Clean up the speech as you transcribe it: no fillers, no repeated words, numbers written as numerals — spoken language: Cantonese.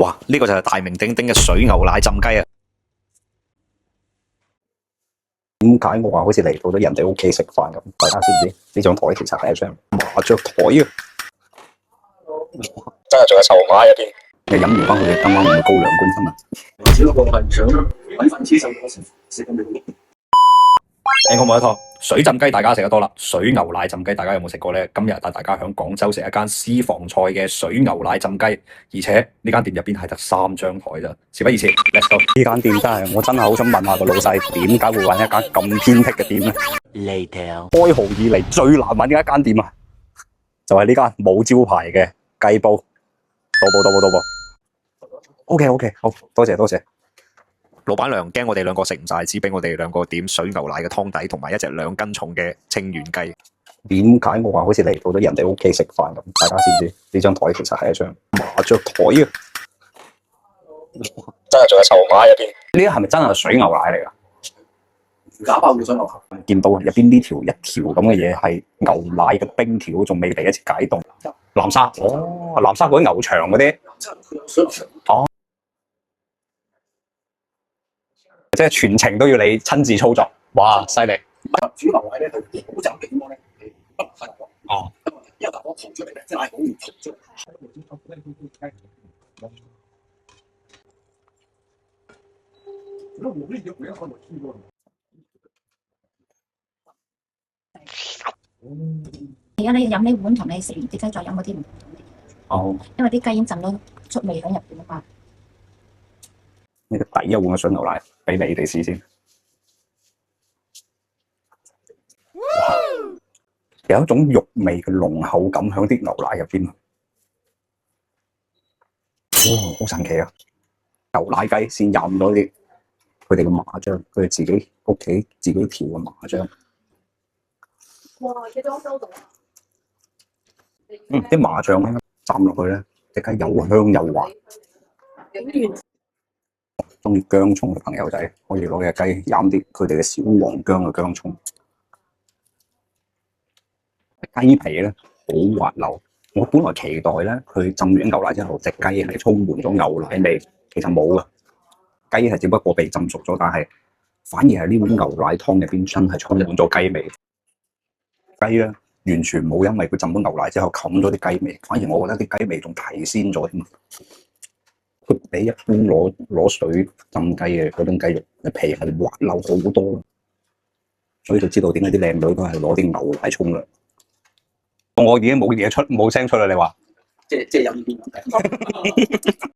哇！呢個就係大名鼎鼎嘅水牛奶浸雞啊！點解我話好似嚟到咗人哋屋企食飯咁？大家知唔知呢張台其實係一張麻雀台啊？真係仲有籌碼入邊。你飲完翻佢哋今晚會唔會高2公分啊？只不過係想揾份黐手嗰時食咁樣。我冇一套水浸雞，大家食得多啦。水牛奶浸雞，大家有冇食過呢？今日帶大家響廣州食一間私房菜嘅水牛奶浸雞，而且呢間店入邊係得3張台咋。事不宜遲 ，Let's go！呢間店真係，我真係好想問下個老細，點解會揾一間咁偏僻嘅店呢？ Later，開號以嚟最難揾嘅一間店啊，就係呢間冇招牌嘅雞煲。到噃。OK，好，多謝。老闆娘驚我哋兩個食唔晒，只俾我哋兩個點水牛奶嘅湯底同埋一隻2斤重嘅清遠雞。點解我話好似嚟到咗人哋屋企食飯咁？大家知唔知呢張台其實係一張麻雀台啊？真係仲有籌碼入邊。呢啲係咪真係水牛奶嚟㗎？假包嘅水牛奶。見到入邊呢條一條咁嘅嘢係牛奶嘅冰條，仲未嚟一次解凍。南沙哦，南沙嗰啲牛場嗰啲，佢有水牛場。哦，即係全程都要你親自操作。哇，犀利！煮牛奶咧，佢好就嘅地方咧，係不能太大鑊。哦，因為大鑊焗出嚟咧，即係奶好易焗出嚟。而家你飲呢碗同你食完啲雞再飲嗰啲唔同，哦，因為啲雞已經浸咗出味喺入邊啊嘛。呢個第一碗嘅水牛奶俾你哋試先。哇，有一種肉味嘅濃厚感喺啲牛奶入邊。哇，好神奇啊！牛奶雞先飲咗啲佢哋嘅麻醬，佢哋自己屋企自己調嘅麻醬。哇！幾多收到啊？啲麻醬咧浸落去咧，隻雞又香又滑。中意薑葱嘅朋友仔可以攞隻雞飲啲佢哋嘅小黃薑嘅薑葱。雞皮咧好滑溜，我本來期待咧佢浸完牛奶之後，隻雞係充滿咗牛奶味，其實冇啊。雞係只不過被浸熟咗，但係反而係呢碗牛奶湯入邊真係充滿咗雞味。雞咧完全冇因為佢浸咗牛奶之後冚咗啲雞味，反而我覺得啲雞味仲提鮮咗添。佢比一般攞水浸雞嘅嗰種雞肉嘅皮係滑溜好多，所以就知道點解啲靚女都係攞啲牛奶沖涼。我已經冇聲出啦，你話？即係有意見。